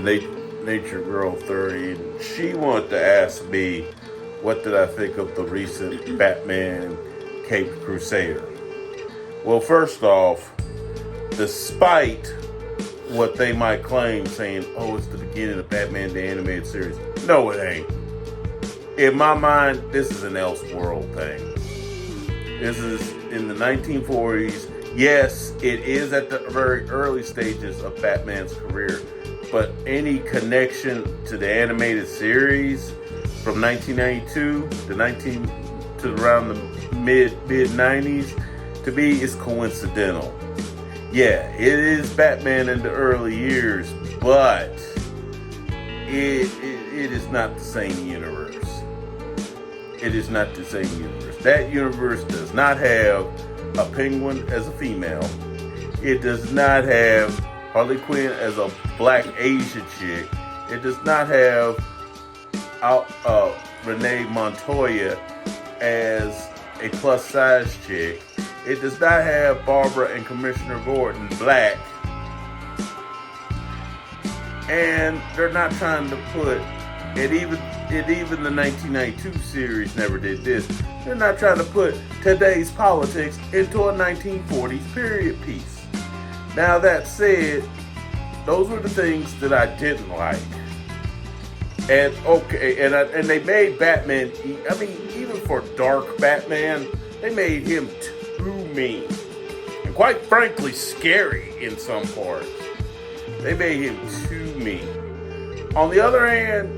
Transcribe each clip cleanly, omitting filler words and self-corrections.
TheNatureGirl30, and she wanted to ask me what did I think of the recent Batman Caped Crusader. Well, first off, despite what they might claim, saying, oh, it's the beginning of Batman the Animated Series. No, it ain't. In my mind, this is an Elseworld thing. This is in the 1940s. Yes, it is at the very early stages of Batman's career, but any connection to the animated series from 1992 to around the mid 90s, to me, is coincidental. Yeah, it is Batman in the early years, but it is not the same universe. It is not the same universe. That universe does not have a Penguin as a female. It does not have Harley Quinn as a black Asian chick. It does not have Renee Montoya as a plus size chick. It does not have Barbara and Commissioner Gordon black. And they're not trying to put, and even the 1992 series never did this, they're not trying to put today's politics into a 1940s period piece. Now that said, those were the things that I didn't like. And okay, and they made Batman, I mean, even for dark Batman, they made him too mean. And quite frankly, scary in some parts. They made him too mean. On the other hand,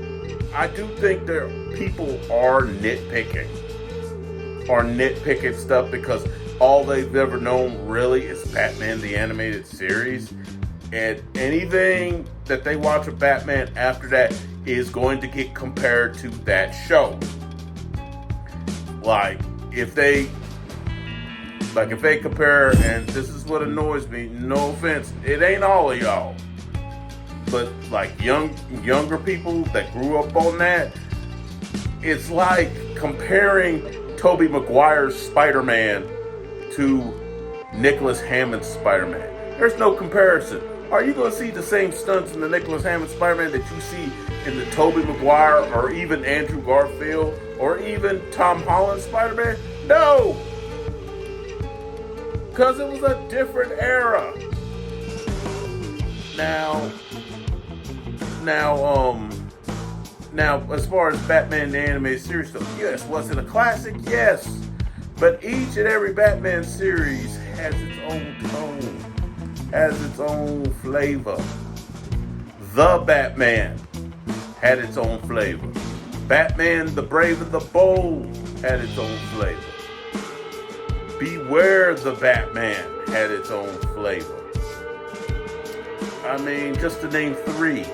I do think that people are nitpicking stuff because all they've ever known really is Batman the Animated Series. And anything that they watch of Batman after that is going to get compared to that show. Like if they compare, and this is what annoys me, no offense, it ain't all of y'all, but like younger people that grew up on that, it's like comparing Tobey Maguire's Spider-Man to Nicholas Hammond's Spider-Man. There's no comparison. Are you going to see the same stunts in the Nicholas Hammond Spider-Man that you see in the Tobey Maguire or even Andrew Garfield or even Tom Holland Spider-Man? No! Because it was a different era. Now, as far as Batman the Animated Series stuff, yes, was it a classic? Yes. But each and every Batman series has its own tone, has its own flavor. The Batman had its own flavor. Batman the Brave and the Bold had its own flavor. Beware the Batman had its own flavor. I mean, just to name three.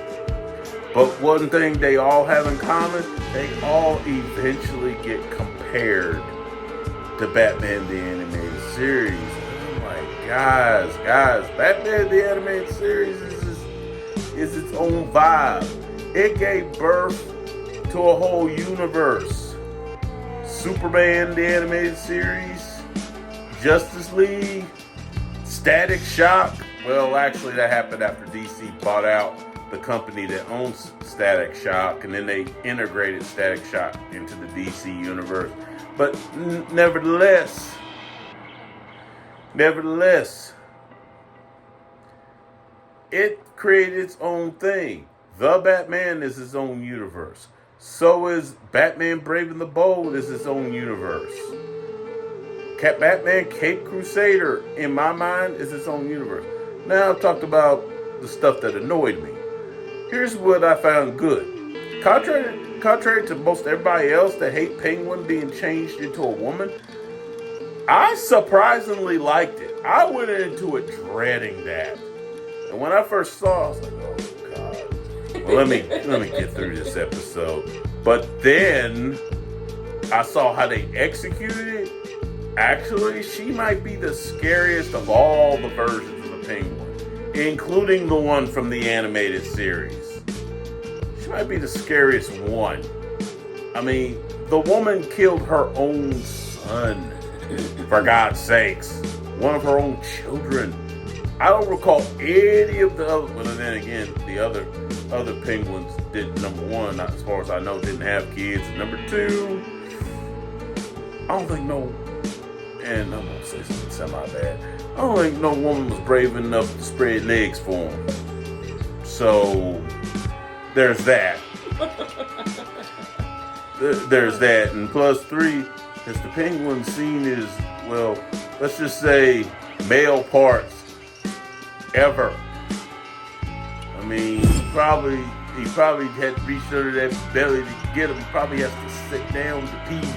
But one thing they all have in common, they all eventually get compared to Batman the Animated Series. I'm like, guys, Batman the Animated Series is its own vibe. It gave birth to a whole universe. Superman the Animated Series, Justice League, Static Shock. Well, actually, that happened after DC bought out the company that owns Static Shock, and then they integrated Static Shock into the DC universe. But nevertheless, it created its own thing. The Batman is its own universe. So is Batman Brave and the Bold is its own universe. Batman Caped Crusader, in my mind, is its own universe. Now I've talked about the stuff that annoyed me. Here's what I found good. Contrary to most everybody else that hate Penguin being changed into a woman, I surprisingly liked it. I went into it dreading that. And when I first saw it, I was like, oh God. Well, let me get through this episode. But then I saw how they executed it. Actually, she might be the scariest of all the versions of the Penguin, including the one from the animated series. She might be the scariest one. I mean, the woman killed her own son, for God's sakes. One of her own children. I don't recall any of the other, but then again, the other other penguins didn't, number one, not as far as I know, didn't have kids. And number two, I don't think and I'm going to say something semi-bad, I don't think no woman was brave enough to spread legs for him. So, there's that. There's that. And plus three, is the penguin seen as, well, let's just say, male parts ever. I mean, he probably had to reach under that belly to get him. He probably has to sit down to pee.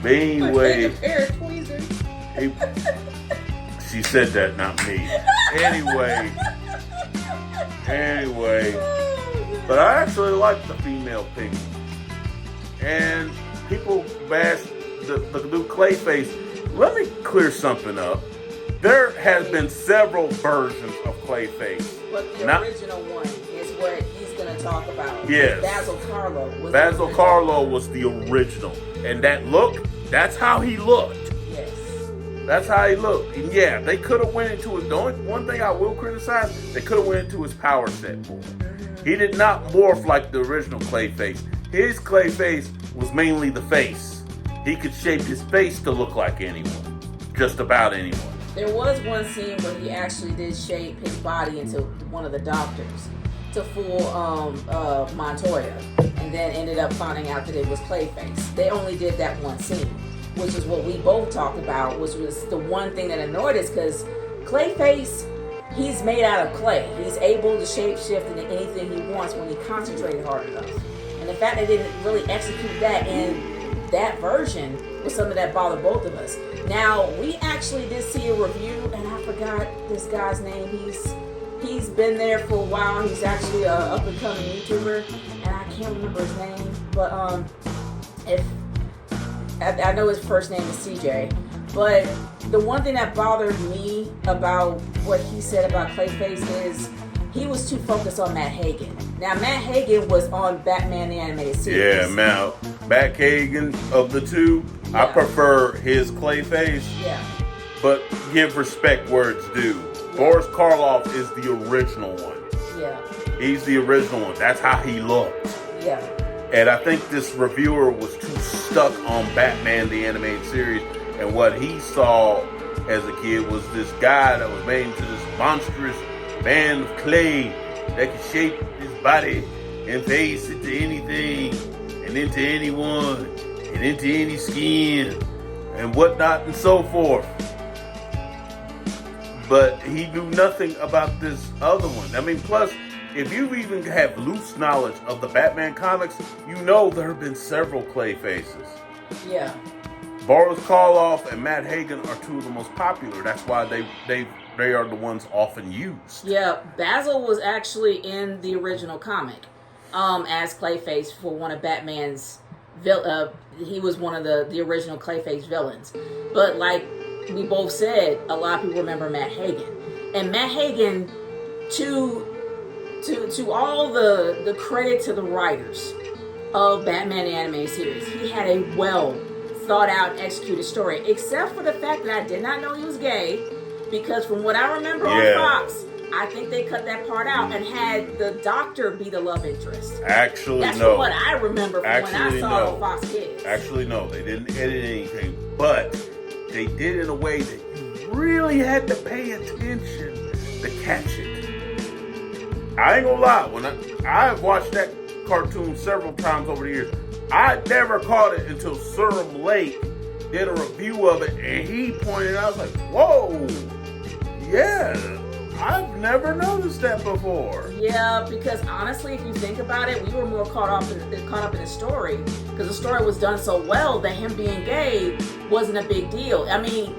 But anyway, a pair of tweezers. She said that, not me. Anyway, but I actually like the female penguin. And people bash the new Clayface. Let me clear something up. There has been several versions of Clayface. But the original one is what he's going to talk about. Yes. Basil Carlo was the original. And that look, that's how he looked. Yes. That's how he looked. And yeah, they could have went into it. The only one thing I will criticize, they could have went into his power set more. He did not morph like the original Clayface. His Clayface was mainly the face. He could shape his face to look like anyone. Just about anyone. There was one scene where he actually did shape his body into one of the doctors to fool Montoya, and then ended up finding out that it was Clayface. They only did that one scene, which is what we both talked about, which was the one thing that annoyed us, because Clayface, he's made out of clay. He's able to shapeshift into anything he wants when he concentrated hard enough. And the fact they didn't really execute that in that version was something that bothered both of us. Now, we actually did see a review, and I forgot this guy's name. He's been there for a while. He's actually a up-and-coming YouTuber, and I can't remember his name. But I know his first name is CJ. But the one thing that bothered me about what he said about Clayface is he was too focused on Matt Hagen. Now, Matt Hagen was on Batman the Animated Series. Yeah, Matt Hagen of the two, yeah. I prefer his Clayface. Yeah. But give respect where it's due. Yeah. Boris Karloff is the original one. Yeah. He's the original one. That's how he looked. Yeah. And I think this reviewer was too stuck on Batman the Animated Series, and what he saw as a kid was this guy that was made into this monstrous man of clay that could shape his body and face into anything and into anyone and into any skin and whatnot and so forth. But he knew nothing about this other one. I mean, plus, if you even have loose knowledge of the Batman comics, you know there have been several Clayfaces. Yeah. Boris Karloff and Matt Hagen are two of the most popular. That's why they are the ones often used. Yeah, Basil was actually in the original comic as Clayface for one of Batman's he was one of the original Clayface villains. But like we both said, a lot of people remember Matt Hagen. And Matt Hagen, to all the credit to the writers of Batman the Animated Series, he had a well thought out, executed story, except for the fact that I did not know he was gay, because from what I remember on Fox, I think they cut that part out and had the doctor be the love interest. Actually, that's no. what I remember from when I saw Fox Kids. Actually, no, they didn't edit anything, but they did in a way that you really had to pay attention to catch it. I ain't gonna lie, when I've watched that cartoon several times over the years, I never caught it until Serum Lake did a review of it, and he pointed out, I was like, whoa, yeah, I've never noticed that before. Yeah, because honestly, if you think about it, we were more caught up in the story, because the story was done so well that him being gay wasn't a big deal. I mean,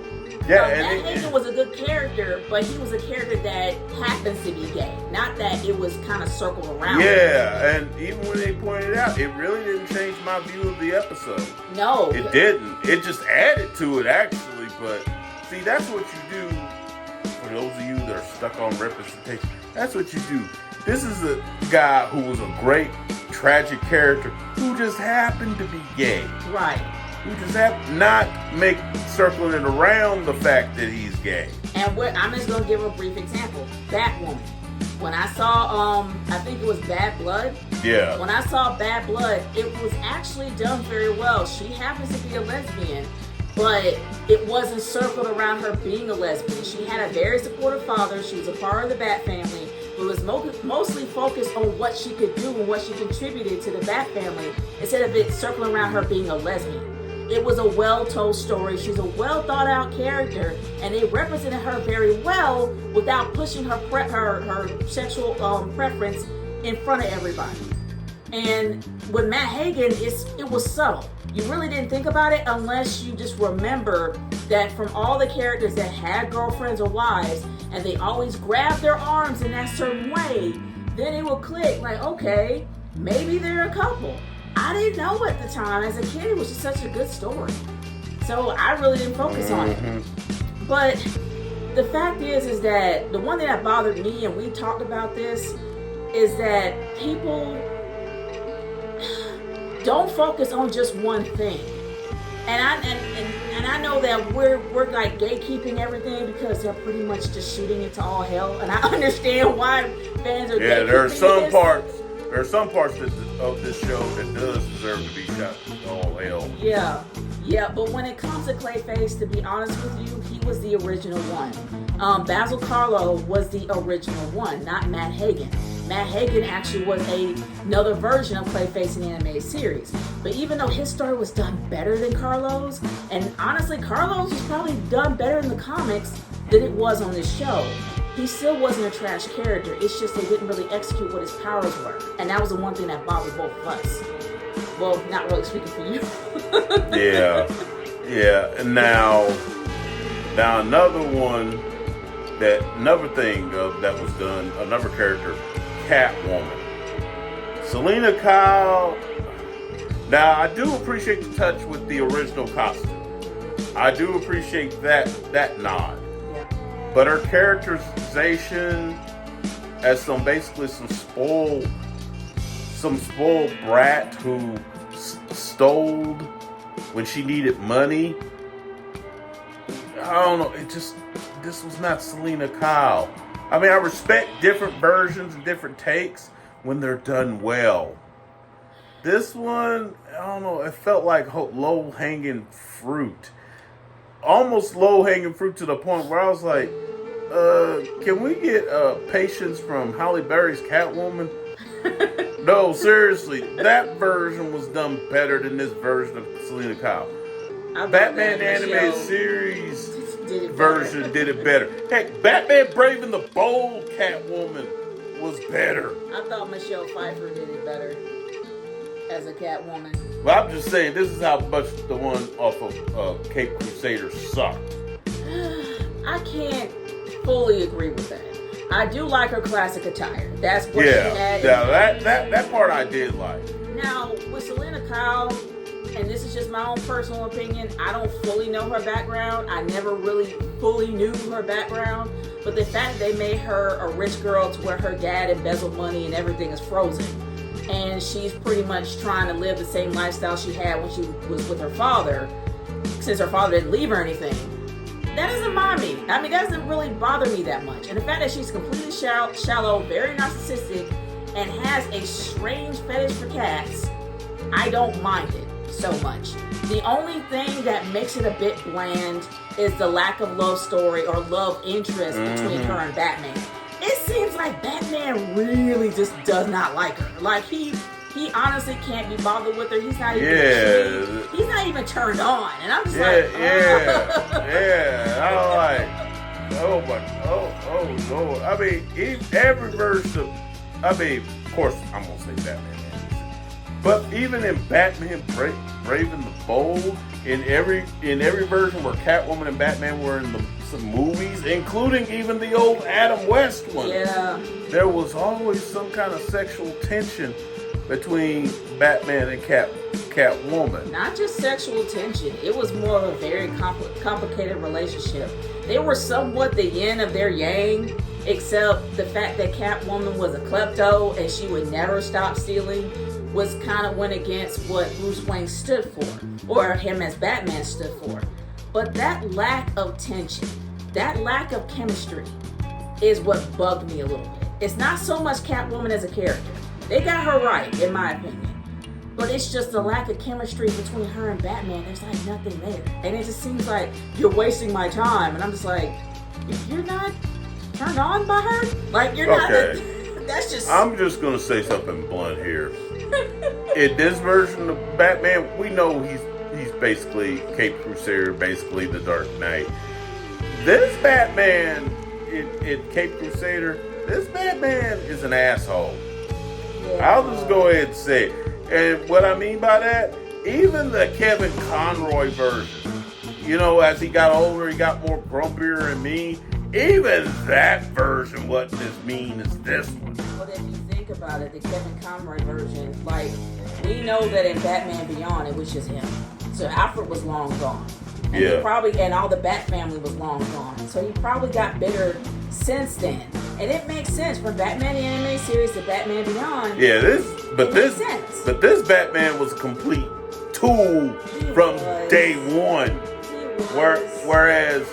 Matt Hagen was a good character, but he was a character that happens to be gay, not that it was kind of circled around. Yeah, and even when they pointed out, it really didn't change my view of the episode. No. It didn't. It just added to it, actually, but see, that's what you do. For those of you that are stuck on representation, that's what you do. This is a guy who was a great, tragic character who just happened to be gay. Right. Who just happened to not make circling it around the fact that he's gay. And I'm just going to give a brief example. Batwoman. When I saw, I think it was Bad Blood. Yeah. When I saw Bad Blood, it was actually done very well. She happens to be a lesbian, but it wasn't circled around her being a lesbian. She had a very supportive father. She was a part of the Bat family. It was mostly focused on what she could do and what she contributed to the Bat family instead of it circling around her being a lesbian. It was a well-told story. She's a well-thought-out character, and they represented her very well without pushing her sexual preference in front of everybody. And with Matt Hagen, it was subtle. You really didn't think about it unless you just remember that from all the characters that had girlfriends or wives, and they always grabbed their arms in that certain way, then it will click like, okay, maybe they're a couple. I didn't know at the time. As a kid, it was just such a good story. So I really didn't focus on it. But the fact is that the one thing that bothered me, and we talked about this, is that people don't focus on just one thing. And I know that we're like gatekeeping everything because they're pretty much just shooting it to all hell. And I understand why fans are gatekeeping. Yeah, there are some parts. There are some parts of this show that does deserve to be shot to all hell. Yeah, but when it comes to Clayface, to be honest with you, he was the original one. Basil Karlo was the original one, not Matt Hagen. Matt Hagen actually was another version of Clayface in the animated series. But even though his story was done better than Karlo's, and honestly, Karlo's was probably done better in the comics than it was on this show, he still wasn't a trash character. It's just they didn't really execute what his powers were. And that was the one thing that bothered both of us. Well, not really speaking for you. Yeah. And now another thing that was done, another character, Catwoman. Selena Kyle. Now, I do appreciate the touch with the original costume. I do appreciate that nod. But her characterization as some spoiled brat who stole when she needed money. I don't know. This was not Selena Kyle. I mean, I respect different versions and different takes when they're done well. This one, I don't know. It felt like low-hanging fruit. Almost low-hanging fruit to the point where I was like, can we get patience from Halle Berry's Catwoman? No, seriously, that version was done better than this version of Selena Kyle. Batman animated series version did it better. Heck, Batman Brave and the Bold Catwoman was better. I thought Michelle Pfeiffer did it better as a Catwoman. Well, I'm just saying, this is how much the one off of Cape Crusader sucked. I can't fully agree with that. I do like her classic attire. That's what she had. Yeah, that part I did like. Now, with Selena Kyle, and this is just my own personal opinion, I don't fully know her background. I never really fully knew her background. But the fact that they made her a rich girl to where her dad embezzled money and everything is frozen, and she's pretty much trying to live the same lifestyle she had when she was with her father, since her father didn't leave her anything, that doesn't mind me. I mean, that doesn't really bother me that much. And the fact that she's completely shallow, very narcissistic, and has a strange fetish for cats, I don't mind it so much. The only thing that makes it a bit bland is the lack of love story or love interest between her and Batman. It seems like Batman really just does not like her. Like, he honestly can't be bothered with her. He's not even intrigued. He's not even turned on. And I'm just I'm like, oh. I mean, every verse of, of course, I'm gonna say Batman, but even in Batman Brave and the Bold, in every version where Catwoman and Batman were in some movies, including even the old Adam West one, there was always some kind of sexual tension between Batman and Catwoman. Not just sexual tension. It was more of a very complicated relationship. They were somewhat the yin of their yang, except the fact that Catwoman was a klepto and she would never stop stealing was kind of went against what Bruce Wayne stood for, or him as Batman stood for. But that lack of tension, that lack of chemistry is what bugged me a little bit. It's not so much Catwoman as a character. They got her right, in my opinion. But it's just the lack of chemistry between her and Batman. There's like nothing there. And it just seems like you're wasting my time. And I'm just like, you're not turned on by her? Like, you're not. That's just. I'm just going to say something blunt here. In this version of Batman, we know he's basically Caped Crusader, basically the Dark Knight. This Batman in Caped Crusader, this Batman is an asshole. Yeah. I'll just go ahead and say it. And what I mean by that, even the Kevin Conroy version, you know, as he got older, he got more grumpier and mean. Even that version wasn't as mean as this one. But if you think about it, the Kevin Conroy version, like, we know that in Batman Beyond, it was just him. So Alfred was long gone. And and all the Bat family was long gone. So he probably got bitter since then. And it makes sense from Batman the Animated Series to Batman Beyond. Yeah, but this Batman was a complete tool from day one. Whereas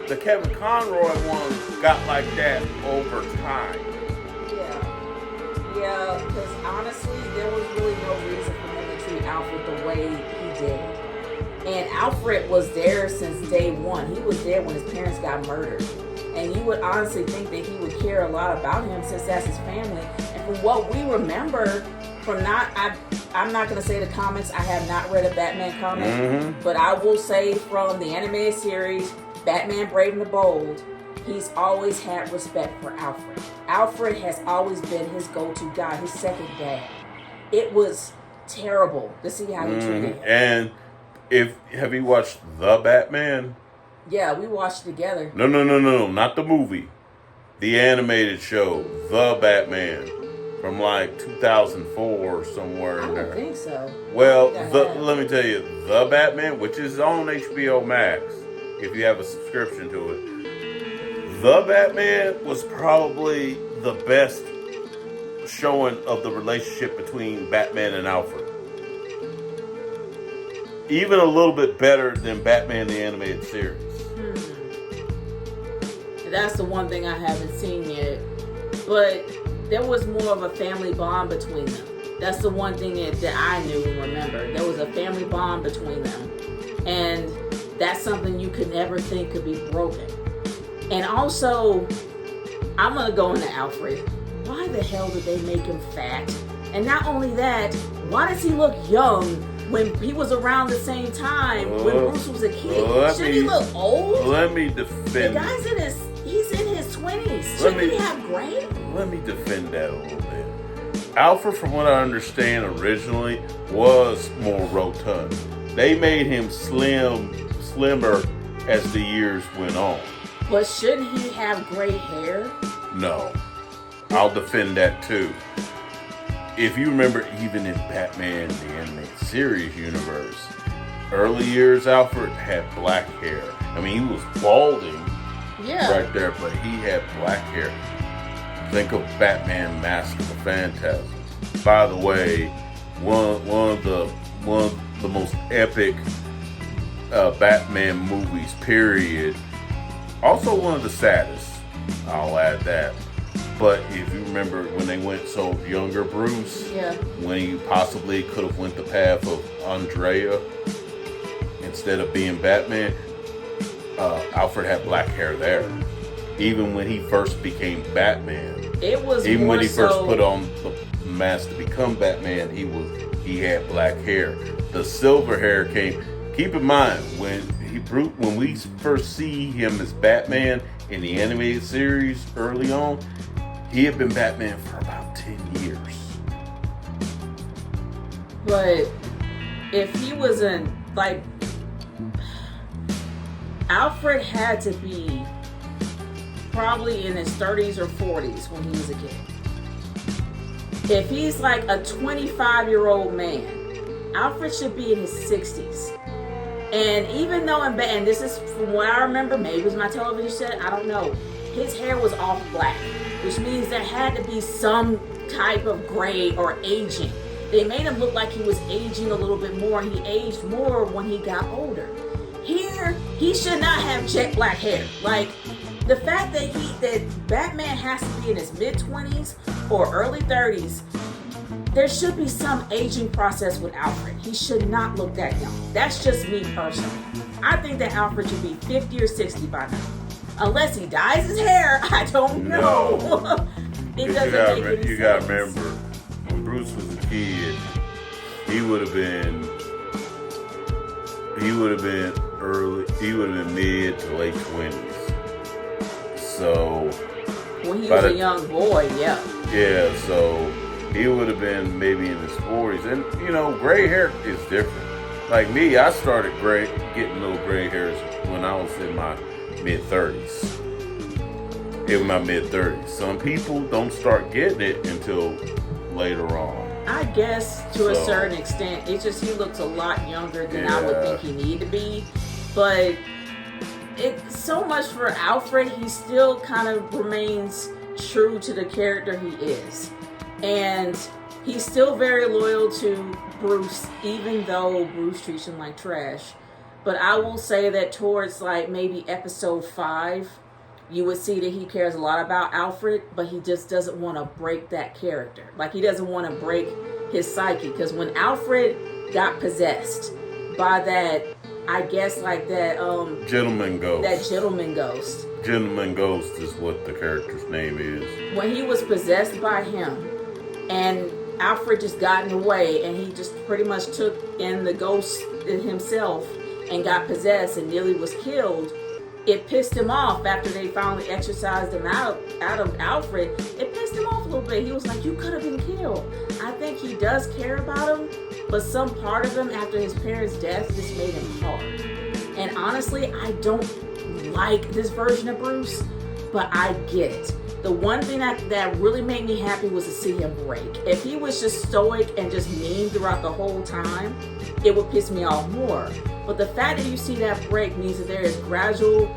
the Kevin Conroy one got like that over time. Yeah, because honestly, there was really no reason for him to treat Alfred the way he did. And Alfred was there since day one. He was there when his parents got murdered. And you would honestly think that he would care a lot about him since that's his family. And from what we remember, I'm not going to say the comics. I have not read a Batman comic. But I will say from the animated series, Batman Brave and the Bold, he's always had respect for Alfred. Alfred has always been his go-to guy, his second dad. It was terrible to see how he treated him. And have you watched The Batman? Yeah, we watched it together. No, not the movie. The animated show, The Batman, from like 2004 or somewhere in there. I don't think so. Well, let me tell you, The Batman, which is on HBO Max, if you have a subscription to it, The Batman was probably the best showing of the relationship between Batman and Alfred. Even a little bit better than Batman the Animated Series. That's the one thing I haven't seen yet. But there was more of a family bond between them. That's the one thing that I knew and remember. There was a family bond between them. And that's something you could never think could be broken. And also, I'm going to go into Alfred. Why the hell did they make him fat? And not only that, why does he look young when he was around the same time when Bruce was a kid? Shouldn't he look old? Let me defend. The guy's he's in his 20s. Shouldn't he have gray? Let me defend that a little bit. Alfred, from what I understand, originally was more rotund. They made him slimmer as the years went on. But shouldn't he have gray hair? No. I'll defend that too. If you remember, even in Batman the Animated Series universe, early years Alfred had black hair. I mean, he was balding right there, but he had black hair. Think of Batman Mask of the Phantasm. By the way, one of the most epic Batman movies, period. Also one of the saddest. I'll add that. But if you remember when they went younger Bruce, when he possibly could have went the path of Andrea instead of being Batman, Alfred had black hair there. Even when he first became Batman, when he first put on the mask to become Batman, he had black hair. The silver hair came. Keep in mind when we first see him as Batman in the animated series early on, he had been Batman for about 10 years. But if he wasn't, like, Alfred had to be probably in his 30s or 40s when he was a kid. If he's like a 25-year-old man, Alfred should be in his 60s. And even though and this is from what I remember, maybe it was my television set, I don't know, his hair was all black, which means there had to be some type of gray or aging. They made him look like he was aging a little bit more, and he aged more when he got older. Here, he should not have jet black hair. Like, The fact that Batman has to be in his mid-20s or early 30s, there should be some aging process with Alfred. He should not look that young. That's just me personally. I think that Alfred should be 50 or 60 by now. Unless he dyes his hair, I don't know. No. It doesn't make any sense. You gotta remember, when Bruce was a kid, he would have been mid to late 20s. So when he was a young boy, yeah. Yeah, so he would have been maybe in his 40s. And, gray hair is different. Like me, I started getting little gray hairs when I was in my mid-30s. In my mid-30s. Some people don't start getting it until later on. I guess to a certain extent. It's just he looks a lot younger than I would think he need to be. But it's so much for Alfred. He still kind of remains true to the character he is. And he's still very loyal to Bruce, even though Bruce treats him like trash. But I will say that towards like maybe episode 5, you would see that he cares a lot about Alfred, but he just doesn't want to break that character. Like, he doesn't want to break his psyche. Because when Alfred got possessed by that, I guess like that gentleman ghost. That gentleman ghost. Gentleman ghost is what the character's name is. When he was possessed by him, and Alfred just got in the way, and he just pretty much took in the ghost himself and got possessed and nearly was killed. It pissed him off after they finally exorcised him out of Alfred. It pissed him off a little bit. He was like, you could have been killed. I think he does care about him, but some part of him after his parents' death just made him hard. And honestly, I don't like this version of Bruce, but I get it. The one thing that really made me happy was to see him break. If he was just stoic and just mean throughout the whole time, it would piss me off more. But the fact that you see that break means that there is gradual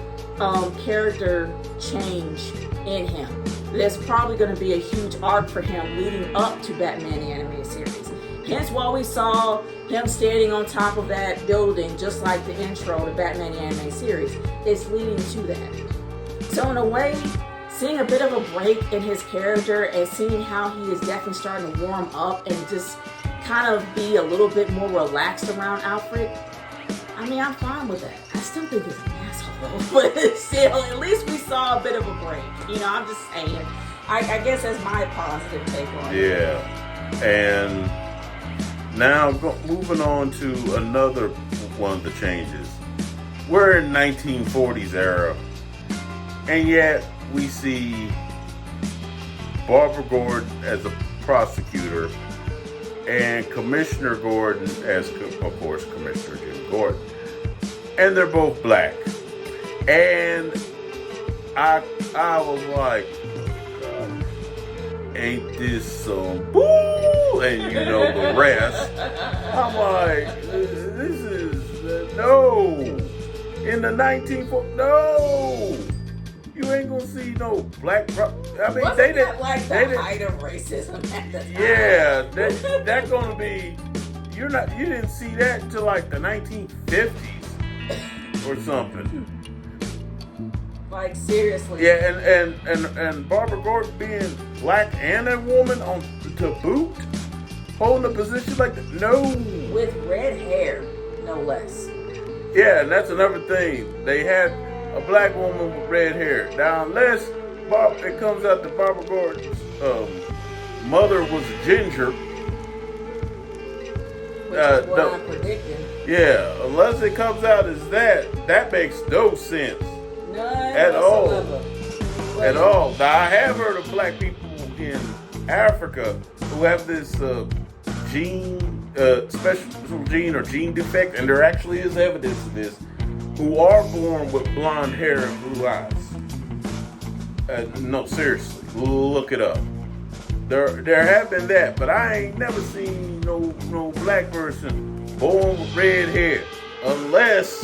character change in him. There's probably going to be a huge arc for him leading up to Batman the Animated Series. Hence why we saw him standing on top of that building, just like the intro to Batman the Animated Series. It's leading to that. So in a way, seeing a bit of a break in his character and seeing how he is definitely starting to warm up and just kind of be a little bit more relaxed around Alfred, I mean, I'm fine with that. I still think he's an asshole, though. But still, at least we saw a bit of a break. I'm just saying. I guess that's my positive take on it. Yeah. And now, moving on to another one of the changes. We're in 1940s era. And yet, we see Barbara Gordon as a prosecutor and Commissioner Gordon as, of course, Commissioner Jim Gordon. And they're both black. And I was like, God, ain't this some boo? And the rest. I'm like, this is, no. In the 1940s, no. You ain't gonna see no black. I mean, wasn't they that didn't like the height of racism at the time? Yeah, that's gonna be. You didn't see that until like the 1950s or something. Like, seriously. Yeah, and Barbara Gordon being black and a woman to boot, holding a position like that. No, with red hair, no less. Yeah, and that's another thing. They had a black woman with red hair. Now, unless it comes out that Barbara Gordon's mother was a ginger. Which is what I'm predicting. Yeah, unless it comes out as that makes no sense. None at all. whatsoever. At all. Now, I have heard of black people in Africa who have this special gene or gene defect, and there actually is evidence of this, who are born with blonde hair and blue eyes. No, seriously, look it up. There have been that, but I ain't never seen no black person born with red hair, unless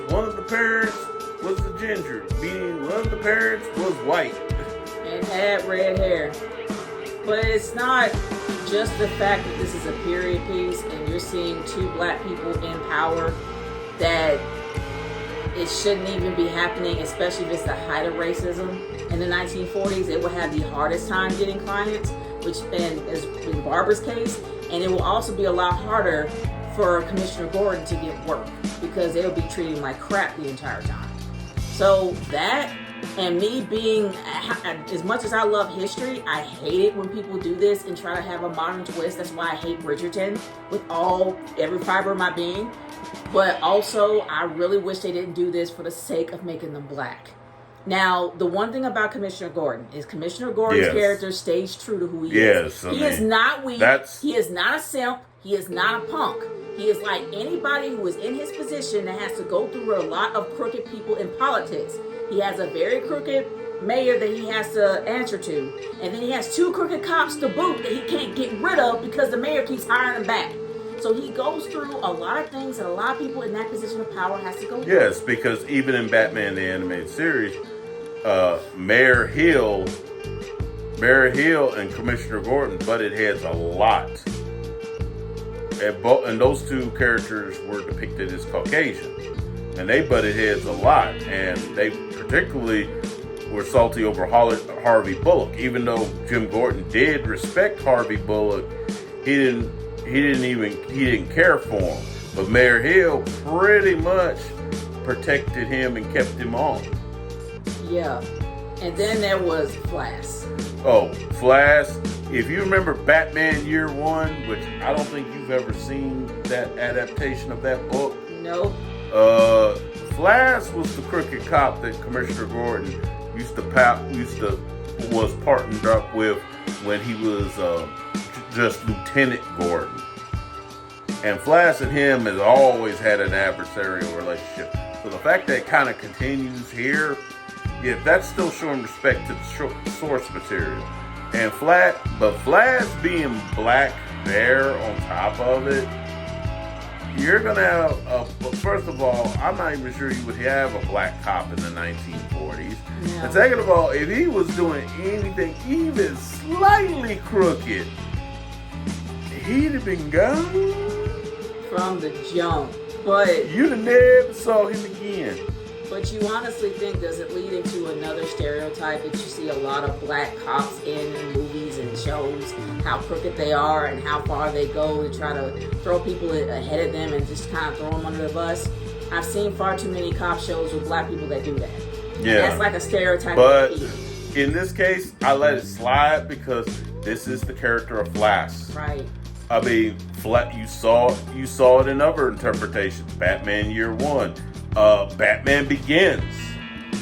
one of the parents was a ginger, meaning one of the parents was white and had red hair. But it's not just the fact that this is a period piece and you're seeing two black people in power that it shouldn't even be happening, especially if it's the height of racism in the 1940s. It will have the hardest time getting clients, which is in Barbara's case, and it will also be a lot harder for Commissioner Gordon to get work because they'll be treating like crap the entire time. So that, and me being, as much as I love history, I hate it when people do this and try to have a modern twist. That's why I hate Bridgerton with every fiber of my being. But also, I really wish they didn't do this for the sake of making them black. Now, the one thing about Commissioner Gordon is Commissioner Gordon's character stays true to who he is. He is not weak. He is not a simp. He is not a punk. He is like anybody who is in his position that has to go through a lot of crooked people in politics. He has a very crooked mayor that he has to answer to. And then he has 2 crooked cops to boot that he can't get rid of because the mayor keeps hiring him back. So he goes through a lot of things that a lot of people in that position of power has to go through. Yes, because even in Batman the Animated Series, Mayor Hill and Commissioner Gordon butted heads a lot. And those 2 characters were depicted as Caucasian. And they butted heads a lot. And they particularly were salty over Harvey Bullock. Even though Jim Gordon did respect Harvey Bullock, he didn't care for him. But Mayor Hill pretty much protected him and kept him on. Yeah. And then there was Flash. Oh, Flash. If you remember Batman Year One, which I don't think you've ever seen that adaptation of that book. Nope. Flash was the crooked cop that Commissioner Gordon was partnered up with when he was just Lieutenant Gordon. And Flash and him has always had an adversarial relationship. So the fact that it kind of continues here, yeah, that's still showing respect to the source material. And Flash being black there on top of it, you're gonna have first of all, I'm not even sure you would have a black cop in the 1940s. No. And second of all, if he was doing anything even slightly crooked, he'd have been gone from the jump. But you'd have never saw him again. But you honestly think, does it lead into another stereotype that you see a lot of black cops in movies and shows, how crooked they are and how far they go to try to throw people ahead of them and just kind of throw them under the bus? I've seen far too many cop shows with black people that do that. Yeah. And that's like a stereotype. But in this case, I let it slide because this is the character of Flash. Right. I mean, you saw it in other interpretations. Batman Year One. Batman Begins,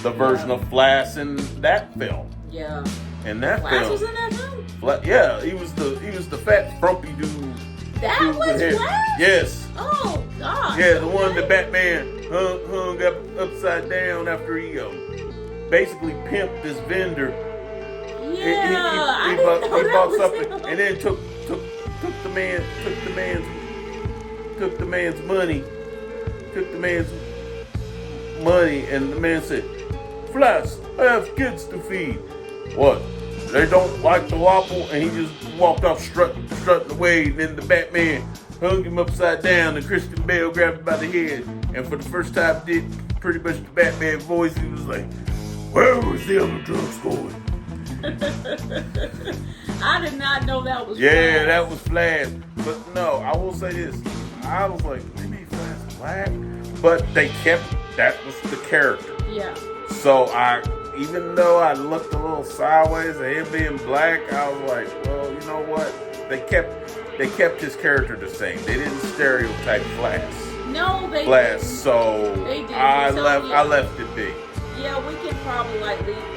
the version of Flash in that film. Yeah. In that Flash film. was in that film? Yeah, he was the fat frumpy dude. That was Flash? Yes. Oh God. Yeah, the one that Batman hung up upside down after he basically pimped this vendor. Yeah, he bought something and then took the man's money, and the man said, "Flash, I have kids to feed." What? They don't like the waffle, and he just walked off strutting away. And then the Batman hung him upside down, and Christian Bale grabbed him by the head, and for the first time did pretty much the Batman voice. He was like, "Where was the other drugs going?" I did not know that was Yeah, Flash. that was Flash. But no, I will say this. I was like, they made Flash black? But that was the character. Yeah. So even though I looked a little sideways at him being black, I was like, well, you know what? They kept his character the same. They didn't stereotype Flash. No, they Flash. didn't. So They didn't. I left it be. Yeah, we can probably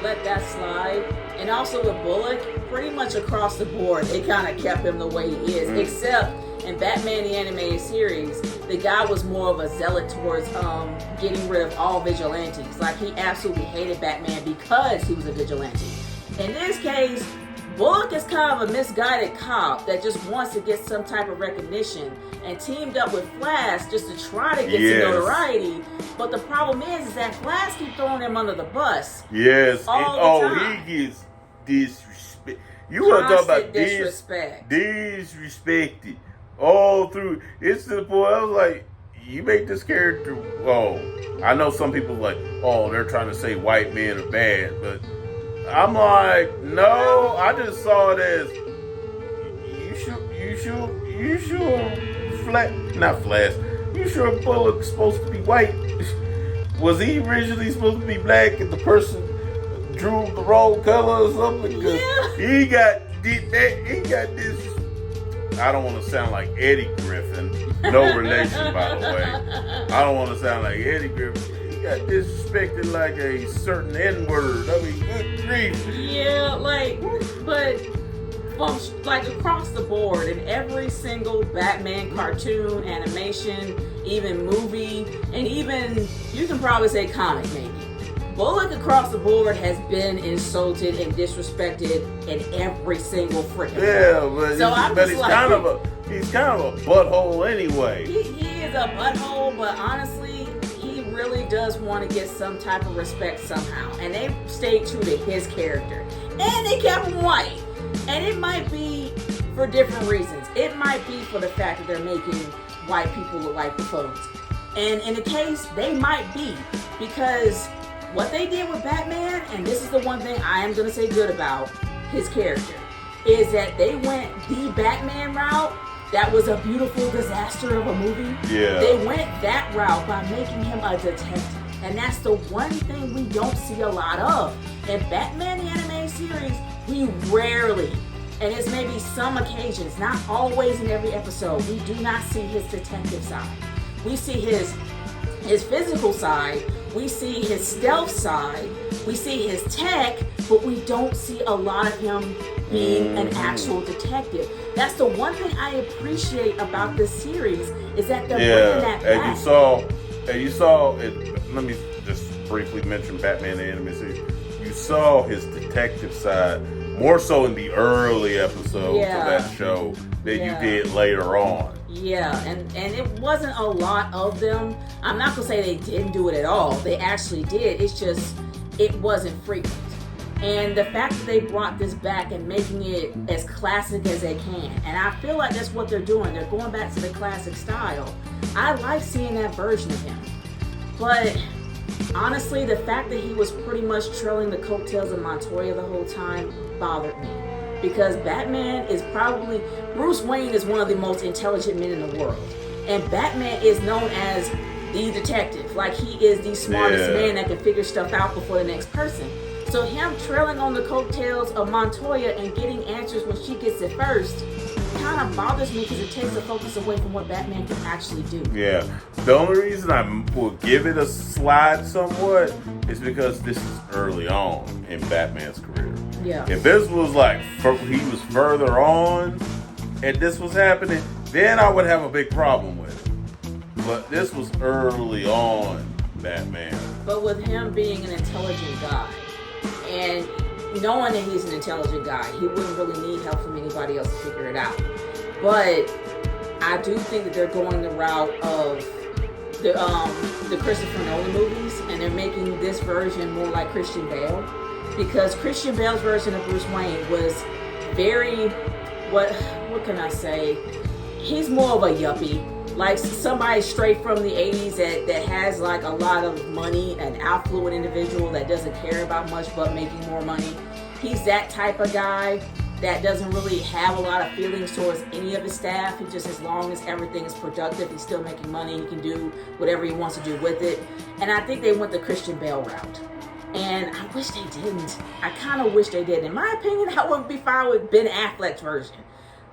let that slide. And also with Bullock, pretty much across the board, they kind of kept him the way he is. Mm-hmm. Except in Batman the Animated Series, the guy was more of a zealot towards getting rid of all vigilantes. Like, he absolutely hated Batman because he was a vigilante. In this case, Bullock is kind of a misguided cop that just wants to get some type of recognition and teamed up with Flash just to try to get some notoriety. But the problem is that Flash keeps throwing him under the bus. Yes. All the time. He gets disrespect. You want to talk about disrespect. Disrespected all through. It's to the point I was like, you made this character. Oh, I know some people like, oh, they're trying to say white men are bad, but I'm like, no, I just saw it as you sure not Flash. You sure Bullock's supposed to be white? Was he originally supposed to be black and the person drew the wrong color or something? Because he got this. I don't want to sound like Eddie Griffin. No relation, by the way. I don't want to sound like Eddie Griffin. He got disrespected like a certain N-word. I mean, good grief. Yeah, but from across the board in every single Batman cartoon, animation, even movie, and even you can probably say comic maybe. Bullock across the board has been insulted and disrespected in every single freaking but he's kind of a butthole anyway. He is a butthole, but honestly, he really does want to get some type of respect somehow. And they stayed true to his character. And they kept him white. And it might be for different reasons. It might be for the fact that they're making white people look like buffoons. And in the case, they might be. Because what they did with Batman, and this is the one thing I am going to say good about his character, is that they went the Batman route. That was a beautiful disaster of a movie. Yeah. They went that route by making him a detective. And that's the one thing we don't see a lot of. In Batman the animated series, we rarely, and it's maybe some occasions, not always in every episode, we do not see his detective side. We see his physical side, we see his stealth side, we see his tech, but we don't see a lot of him being an actual detective. That's the one thing I appreciate about this series, is that they're bringing that back. And you saw it. Let me just briefly mention Batman the Animated Series. You saw his detective side more so in the early episodes of that show than you did later on. Yeah, and it wasn't a lot of them. I'm not gonna say they didn't do it at all. They actually did. It's just it wasn't frequent. And the fact that they brought this back and making it as classic as they can, and I feel like that's what they're doing. They're going back to the classic style. I like seeing that version of him. But honestly, the fact that he was pretty much trailing the coattails of Montoya the whole time bothered me. Because Batman is probably, Bruce Wayne is one of the most intelligent men in the world. And Batman is known as the detective. Like, he is the smartest man that can figure stuff out before the next person. So him trailing on the coattails of Montoya and getting answers when she gets it first kind of bothers me, because it takes the focus away from what Batman can actually do. Yeah. The only reason I will give it a slide somewhat is because this is early on in Batman's career. Yeah. If this was he was further on and this was happening, then I would have a big problem with it. But this was early on Batman. But with him being an intelligent guy, and knowing that he's an intelligent guy, he wouldn't really need help from anybody else to figure it out. But I do think that they're going the route of the Christopher Nolan movies, and they're making this version more like Christian Bale, because Christian Bale's version of Bruce Wayne was very, what can I say? He's more of a yuppie. Like somebody straight from the 80s that has like a lot of money, an affluent individual that doesn't care about much but making more money. He's that type of guy that doesn't really have a lot of feelings towards any of his staff. He just, as long as everything is productive, he's still making money, he can do whatever he wants to do with it. And I think they went the Christian Bale route. And I wish they didn't. I kind of wish they did. In my opinion, I would be fine with Ben Affleck's version.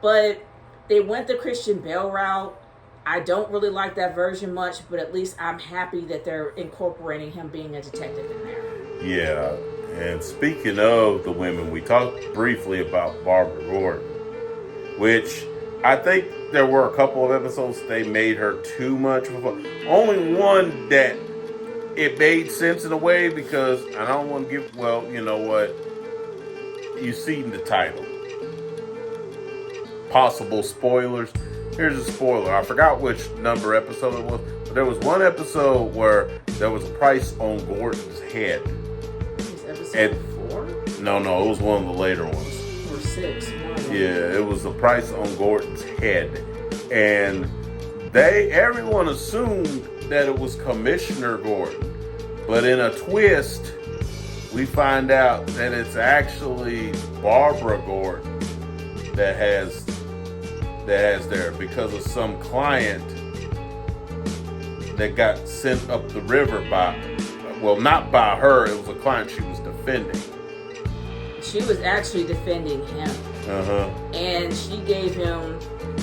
But they went the Christian Bale route. I don't really like that version much, but at least I'm happy that they're incorporating him being a detective in there. Yeah, and speaking of the women, we talked briefly about Barbara Gordon, which I think there were a couple of episodes they made her too much of a... Only one that it made sense in a way, because I don't want to give... Well, you know what? You see in the title. Possible spoilers. Here's a spoiler. I forgot which number episode it was, but there was one episode where there was a price on Gordon's head. Is episode 4? No, it was one of the later ones. Or 6. Yeah, it was the price on Gordon's head. And everyone assumed that it was Commissioner Gordon, but in a twist, we find out that it's actually Barbara Gordon that has there because of some client that got sent up the river not by her. It was a client she was defending. She was actually defending him. And she gave him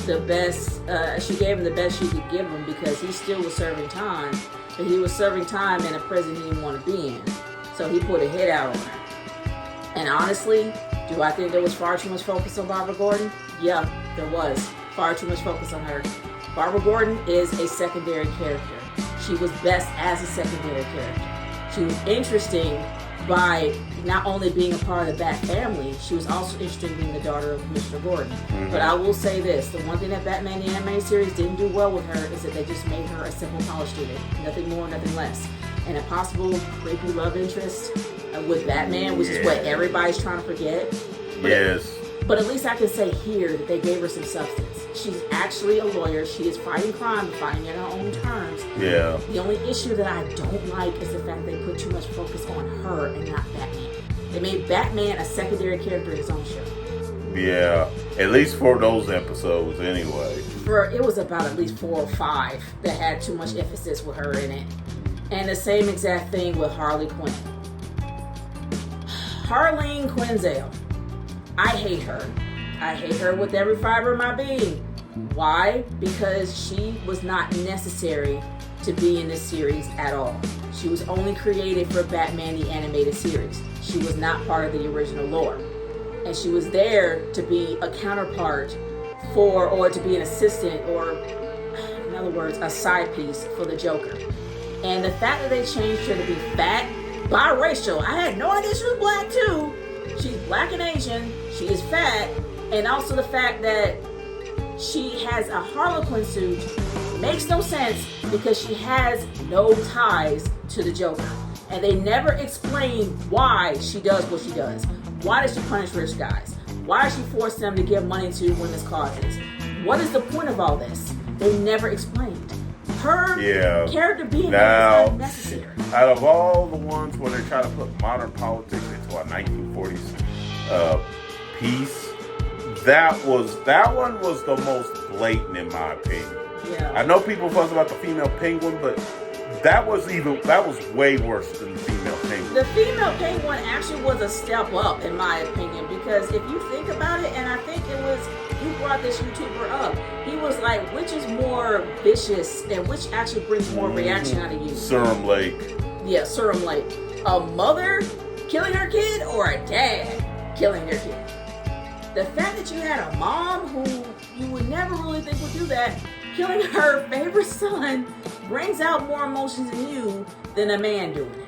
the best. She gave him the best she could give him because he still was serving time, but he was serving time in a prison he didn't want to be in. So he put a hit out on her. And honestly, do I think there was far too much focus on Barbara Gordon? Yeah, there was far too much focus on her. Barbara Gordon is a secondary character. She was best as a secondary character. She was interesting by not only being a part of the Bat family, she was also interested in being the daughter of Mr. Gordon. But I will say this, the one thing that Batman the Animated Series didn't do well with her is that they just made her a simple college student. Nothing more, nothing less. And a possible creepy love interest with Batman, which is what everybody's trying to forget. But at least I can say here that they gave her some substance. She's actually a lawyer. She is fighting crime, but fighting in her own terms. Yeah. The only issue that I don't like is the fact they put too much focus on her and not Batman. They made Batman a secondary character in his own show. Yeah, at least for those episodes anyway. It was about at least 4 or 5 that had too much emphasis with her in it. And the same exact thing with Harley Quinn. Harleen Quinzel. I hate her. I hate her with every fiber of my being. Why? Because she was not necessary to be in this series at all. She was only created for Batman the Animated Series. She was not part of the original lore. And she was there to be a counterpart or to be an assistant, or in other words, a side piece for the Joker. And the fact that they changed her to be fat, biracial, I had no idea she was black too. She's black and Asian, she is fat, and also the fact that she has a Harlequin suit makes no sense because she has no ties to the Joker. And they never explain why she does what she does. Why does she punish rich guys? Why does she force them to give money to women's causes? What is the point of all this? They never explained. Her character being there is not necessary. Out of all the ones where they try to put modern politics into a 1940s piece, that one was the most blatant in my opinion. Yeah. I know people fuss about the female penguin, but that was way worse than the female penguin. The female penguin actually was a step up in my opinion, because if you think about it, and I think it was, you brought this YouTuber up, he was like, which is more vicious and which actually brings more reaction out of you? Serum Lake. Yeah, Serum Lake. A mother killing her kid or a dad killing their kid? The fact that you had a mom who you would never really think would do that, killing her favorite son, brings out more emotions in you than a man doing it.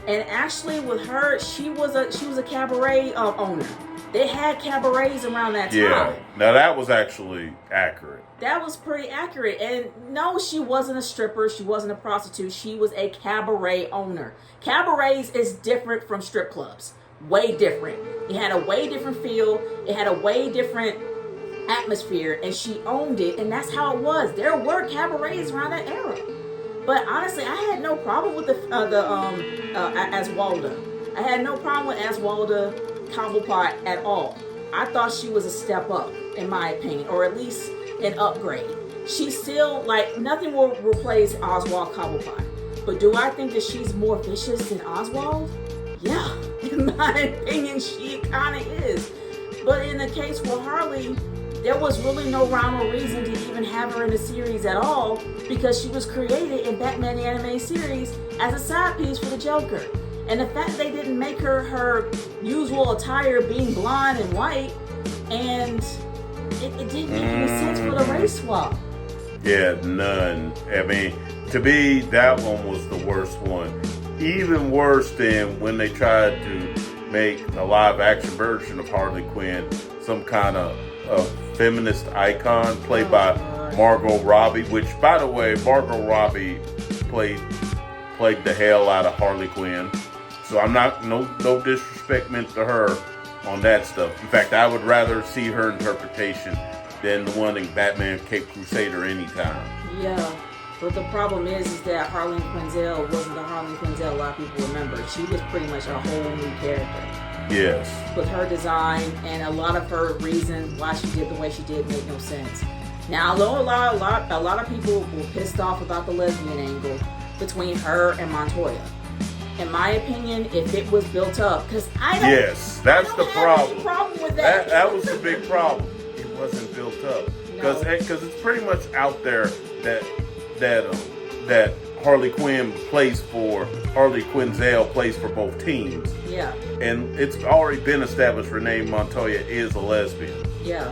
And actually with her, she was a cabaret owner. They had cabarets around that time. Yeah, now that was actually accurate. That was pretty accurate. And no, she wasn't a stripper. She wasn't a prostitute. She was a cabaret owner. Cabarets is different from strip clubs. Way different. It had a way different feel. It had a way different atmosphere. And she owned it. And that's how it was. There were cabarets around that era. But honestly, I had no problem with Aswalda. I had no problem with Aswalda Cobblepot at all. I thought she was a step up, in my opinion, or at least an upgrade. She's still, like, nothing will replace Oswald Cobblepot. But do I think that she's more vicious than Oswald? Yeah, in my opinion, she kind of is. But in the case with Harley, there was really no rhyme or reason to even have her in the series at all, because she was created in Batman the Animated Series as a side piece for the Joker. And the fact they didn't make her usual attire being blonde and white, and it didn't make any sense for the race swap. Yeah, none. I mean, to me, that one was the worst one. Even worse than when they tried to make a live action version of Harley Quinn some kind of feminist icon played by Margot Robbie, which, by the way, Margot Robbie played the hell out of Harley Quinn. So I'm not, no disrespect meant to her on that stuff. In fact, I would rather see her interpretation than the one in Batman Cape Crusader anytime. Yeah. But the problem is that Harleen Quinzel wasn't the Harleen Quinzel a lot of people remember. She was pretty much a whole new character. Yes. With her design and a lot of her reasons why she did the way she did made no sense. Now, although a lot of people were pissed off about the lesbian angle between her and Montoya. In my opinion, if it was built up, because I don't. Yes, that's the problem. Problem with that. That was the big problem. It wasn't built up because it's pretty much out there that Harley Quinzel plays for both teams. Yeah. And it's already been established Renee Montoya is a lesbian. Yeah.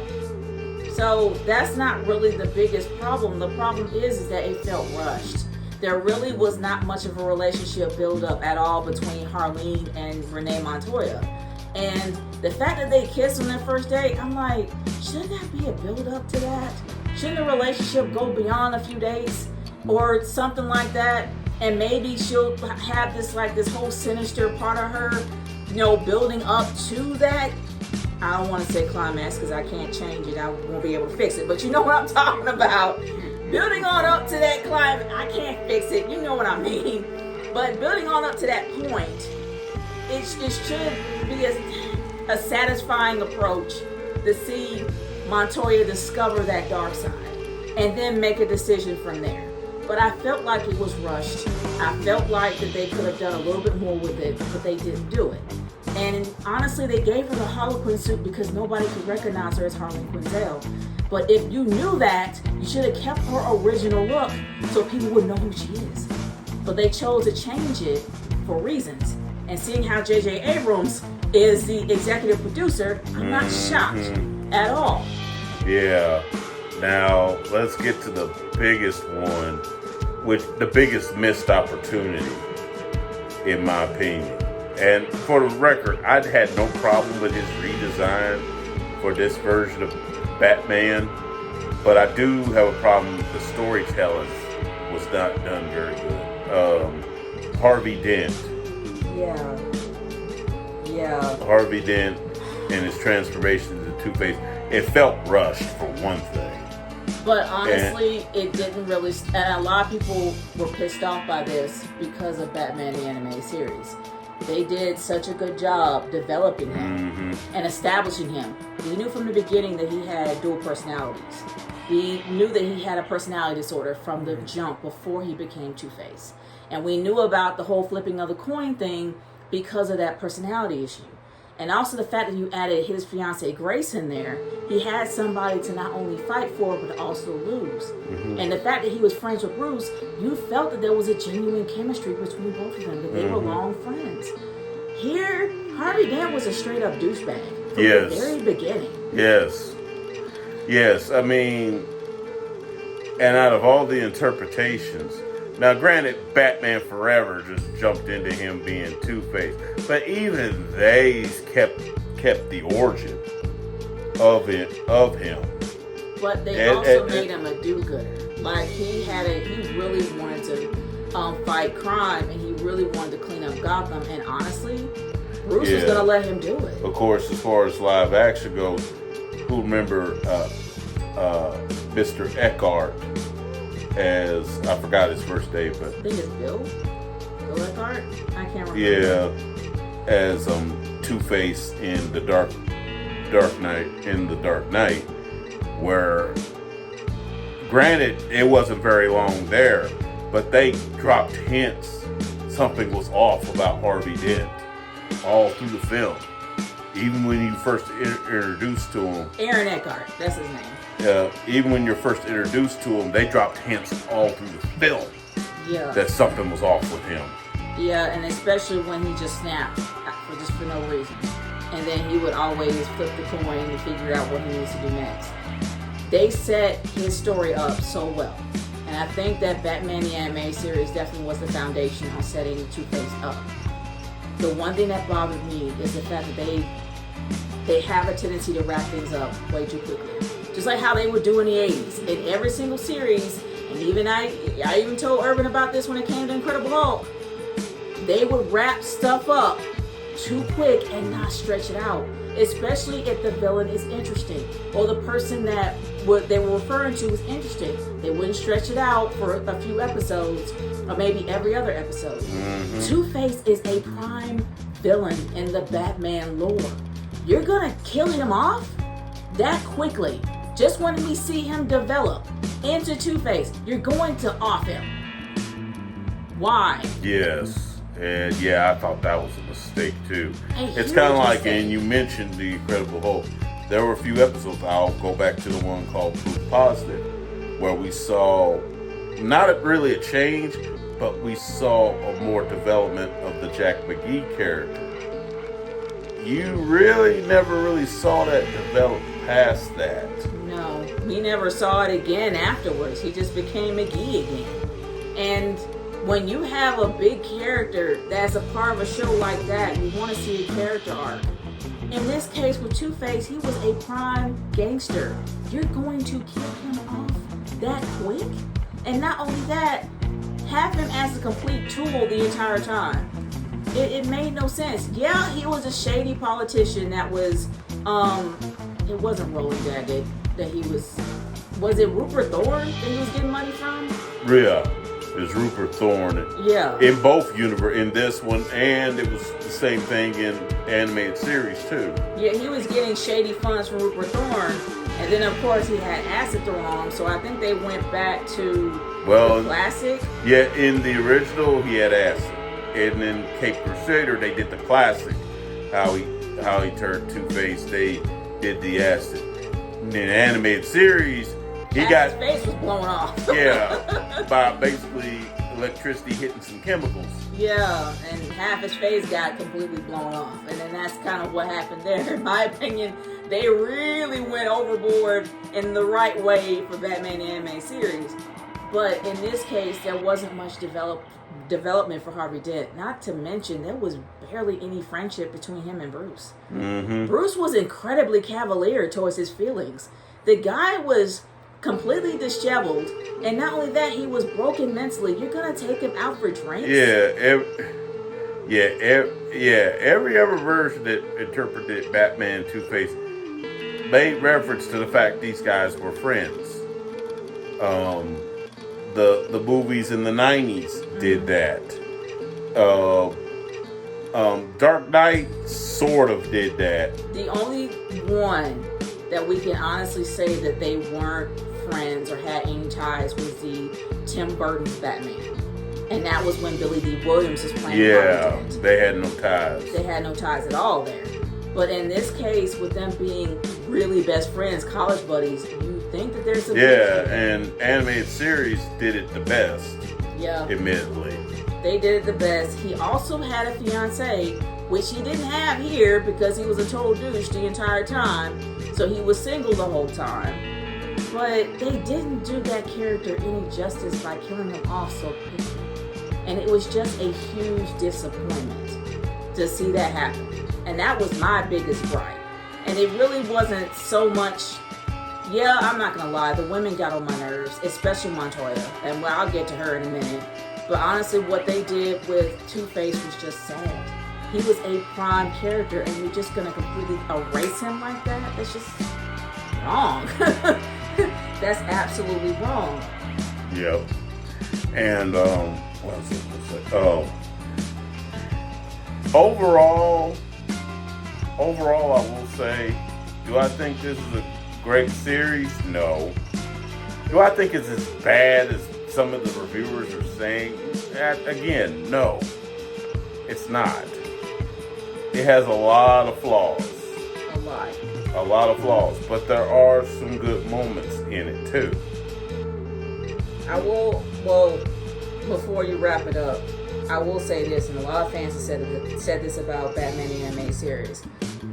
So that's not really the biggest problem. The problem is that it felt rushed. There really was not much of a relationship build up at all between Harleen and Renee Montoya. And the fact that they kissed on their first date, I'm like, shouldn't that be a build up to that? Shouldn't the relationship go beyond a few dates or something like that? And maybe she'll have this whole sinister part of her, building up to that. I don't want to say climax because I can't change it. I won't be able to fix it. But you know what I'm talking about. Building on up to that climax. I can't fix it. You know what I mean. But building on up to that point, it should be a satisfying approach to see Montoya discover that dark side and then make a decision from there. But I felt like it was rushed. I felt like that they could have done a little bit more with it, but they didn't do it. And honestly, they gave her the Harlequin suit because nobody could recognize her as Harleen Quinzel. But if you knew that, you should have kept her original look so people would know who she is. But they chose to change it for reasons. And seeing how J.J. Abrams is the executive producer, I'm not shocked at all. Yeah. Now, let's get to the biggest one, which the biggest missed opportunity, in my opinion. And for the record, I'd had no problem with his redesign for this version of Batman, but I do have a problem with the storytelling was not done very good. Harvey Dent. Yeah. Harvey Dent and his transformation into Two-Face, it felt rushed for one thing. But honestly, it didn't really, and a lot of people were pissed off by this because of Batman the Animated Series. They did such a good job developing him and establishing him. We knew from the beginning that he had dual personalities. We knew that he had a personality disorder from the jump before he became Two-Face. And we knew about the whole flipping of the coin thing because of that personality issue. And also the fact that you added his fiancée Grace in there, he had somebody to not only fight for, but also lose. And the fact that he was friends with Bruce, you felt that there was a genuine chemistry between both of them, that they were long friends. Here, Harvey Dent was a straight up douchebag from the very beginning. Yes, I mean, and out of all the interpretations, now granted, Batman Forever just jumped into him being Two-Face, but even they kept the origin of him. But they also made him a do-gooder. Like he really wanted to fight crime, and he really wanted to clean up Gotham. And honestly, Bruce was gonna let him do it. Of course, as far as live action goes, who remember Mr. Eckhart as, I forgot his first name, but I think it's Bill Eckhart. I can't remember. Yeah, as Two-Face in the Dark Knight, where granted it wasn't very long there, but they dropped hints something was off about Harvey Dent all through the film. Even when you first introduced to him, Aaron Eckhart, that's his name. Even when you're first introduced to him, they dropped hints all through the film that something was off with him. Yeah, and especially when he just snapped for no reason. And then he would always flip the coin and figure out what he needs to do next. They set his story up so well. And I think that Batman the Animated Series definitely was the foundation on setting Two-Face up. The one thing that bothered me is the fact that they have a tendency to wrap things up way too quickly. Just like how they would do in the 80s. In every single series, and even I even told Urban about this when it came to Incredible Hulk, they would wrap stuff up too quick and not stretch it out. Especially if the villain is interesting, or the person that what they were referring to was interesting. They wouldn't stretch it out for a few episodes, or maybe every other episode. Two-Face is a prime villain in the Batman lore. You're gonna kill him off that quickly, just when we see him develop into Two-Face. You're going to off him. Why? Yes. And yeah, I thought that was a mistake too. It's huge kind of like, mistake. and you mentioned the Incredible Hulk. There were a few episodes, I'll go back to the one called Proof Positive, where we saw not really a change, but we saw a more development of the Jack McGee character. You really never really saw that develop past that. No, we never saw it again afterwards. He just became McGee again. And when you have a big character that's a part of a show like that, you want to see a character arc. In this case with Two-Face, he was a prime gangster. You're going to kill him off that quick? And not only that, have him as a complete tool the entire time. It made no sense. Yeah, he was a shady politician that was, it wasn't Roland Daggett that he was it Rupert Thorne that he was getting money from? Yeah, it's Rupert Thorne. Yeah. In both universe, in this one, and it was the same thing in animated series too. Yeah, he was getting shady funds from Rupert Thorne, and then of course he had acid thrown on him. So I think they went back to the classic. Yeah, in the original he had acid, and in Cape Crusader they did the classic. How he turned Two-Face. They did the acid. In the animated series, his face was blown off. Yeah, by basically electricity hitting some chemicals. Yeah, and half his face got completely blown off. And then that's kind of what happened there. In my opinion, they really went overboard in the right way for Batman anime series. But in this case, there wasn't much development for Harvey Dent. Not to mention, there was barely any friendship between him and Bruce. Bruce was incredibly cavalier towards his feelings. The guy was completely disheveled, and not only that, he was broken mentally. You're gonna take him out for drinks? Every other version that interpreted Batman and Two-Face made reference to the fact these guys were friends. The movies in the 90s did that. Dark Knight sort of did that. The only one that we can honestly say that they weren't friends or had any ties was the Tim Burton's Batman. And that was when Billy D. Williams was playing. Yeah, they had no ties. They had no ties at all there. But in this case, with them being really best friends, college buddies, you think that there's a and animated series did it the best. Yeah. Admittedly. They did it the best. He also had a fiance, which he didn't have here because he was a total douche the entire time. So he was single the whole time. But they didn't do that character any justice by killing him off so quickly. And it was just a huge disappointment to see that happen. And that was my biggest gripe. And it really wasn't so much, yeah, I'm not going to lie, the women got on my nerves, especially Montoya. And well, I'll get to her in a minute. But honestly, what they did with Two-Face was just sad. He was a prime character, and you're just going to completely erase him like that? That's just wrong. That's absolutely wrong. Yep. And, what was it going to say? Overall, I will say, do I think this is a great series? No. Do I think it's as bad as some of the reviewers are saying? Again, no. It's not. It has a lot of flaws. A lot of flaws. But there are some good moments in it, too. Before you wrap it up, I will say this, and a lot of fans have said this about Batman anime series.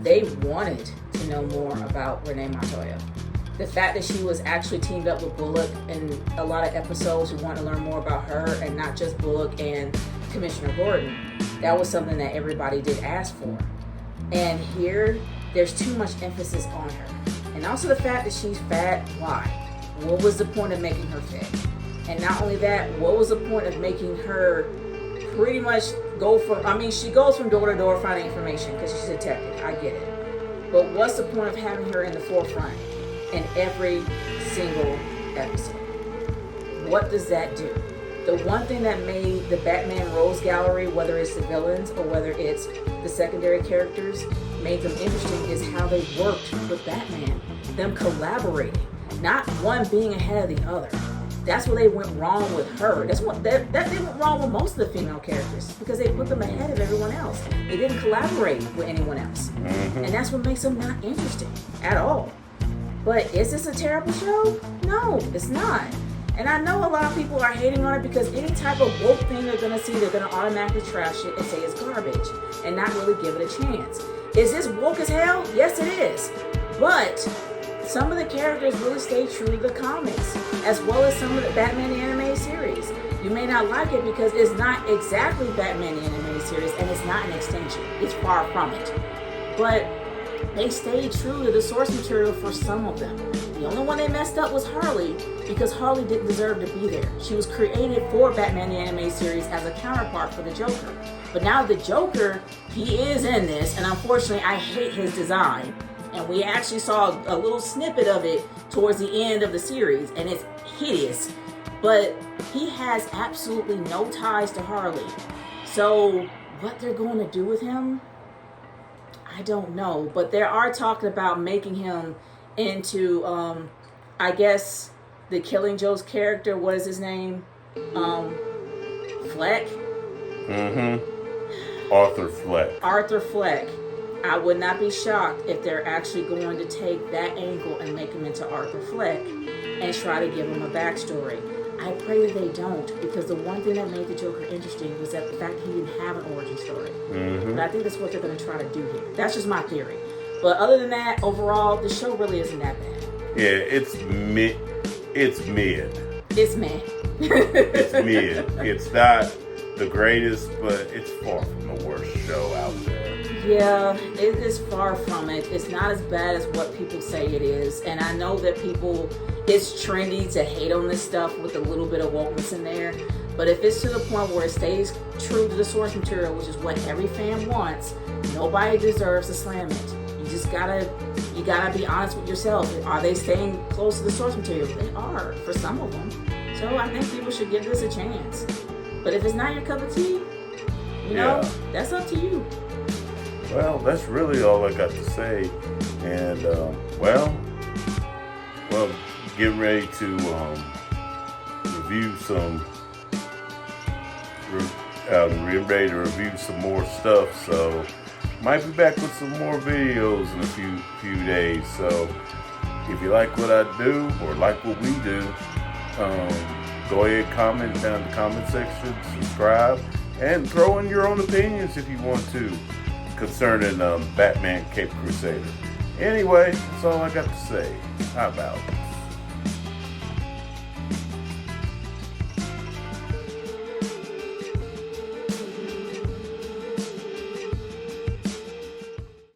They wanted to know more about Renee Montoya. The fact that she was actually teamed up with Bullock in a lot of episodes, we want to learn more about her and not just Bullock and Commissioner Gordon. That was something that everybody did ask for. And here, there's too much emphasis on her. And also the fact that she's fat, why? What was the point of making her fat? And not only that, what was the point of making her pretty much she goes from door to door finding information because she's a detective. I get it. But what's the point of having her in the forefront in every single episode. What does that do? The one thing that made the Batman Rogues Gallery, whether it's the villains or whether it's the secondary characters, made them interesting is how they worked with Batman. Them collaborating, not one being ahead of the other. That's where they went wrong with her. That's what that they went wrong with most of the female characters because they put them ahead of everyone else. They didn't collaborate with anyone else, and that's what makes them not interesting at all. But is this a terrible show? No, it's not. And I know a lot of people are hating on it because any type of woke thing they're gonna see, they're gonna automatically trash it and say it's garbage and not really give it a chance. Is this woke as hell? Yes, it is. But some of the characters really stay true to the comics, as well as some of the Batman the Animated Series. You may not like it because it's not exactly Batman the Animated Series, and it's not an extension. It's far from it. But they stayed true to the source material for some of them. The only one they messed up was Harley, because Harley didn't deserve to be there. She was created for Batman the Animated Series as a counterpart for the Joker. But now the Joker, he is in this, and unfortunately I hate his design. And we actually saw a little snippet of it towards the end of the series, and it's hideous. But he has absolutely no ties to Harley. So what they're going to do with him, I don't know. But they are talking about making him into, I guess, the Killing Joke's character. What is his name? Fleck? Arthur Fleck. Arthur Fleck. I would not be shocked if they're actually going to take that angle and make him into Arthur Fleck and try to give him a backstory. I pray that they don't, because the one thing that made the Joker interesting was that the fact he didn't have an origin story. But I think that's what they're going to try to do here. That's just my theory. But other than that, overall, the show really isn't that bad. Yeah, it's mid. It's mid. It's meh. It's mid. It's not the greatest, but it's far from the worst show out there. Yeah, it is far from it. It's not as bad as what people say it is. And I know that it's trendy to hate on this stuff with a little bit of wokeness in there. But if it's to the point where it stays true to the source material, which is what every fan wants, nobody deserves to slam it. You gotta be honest with yourself. Are they staying close to the source material? They are, for some of them. So I think people should give this a chance. But if it's not your cup of tea, you know, that's up to you. Well, that's really all I got to say. And, well, getting ready to review some more stuff. So, might be back with some more videos in a few days. So, if you like what I do or like what we do, go ahead, comment down in the comment section, subscribe, and throw in your own opinions if you want to concerning Batman Cape Crusader. Anyway, that's all I got to say. How about it?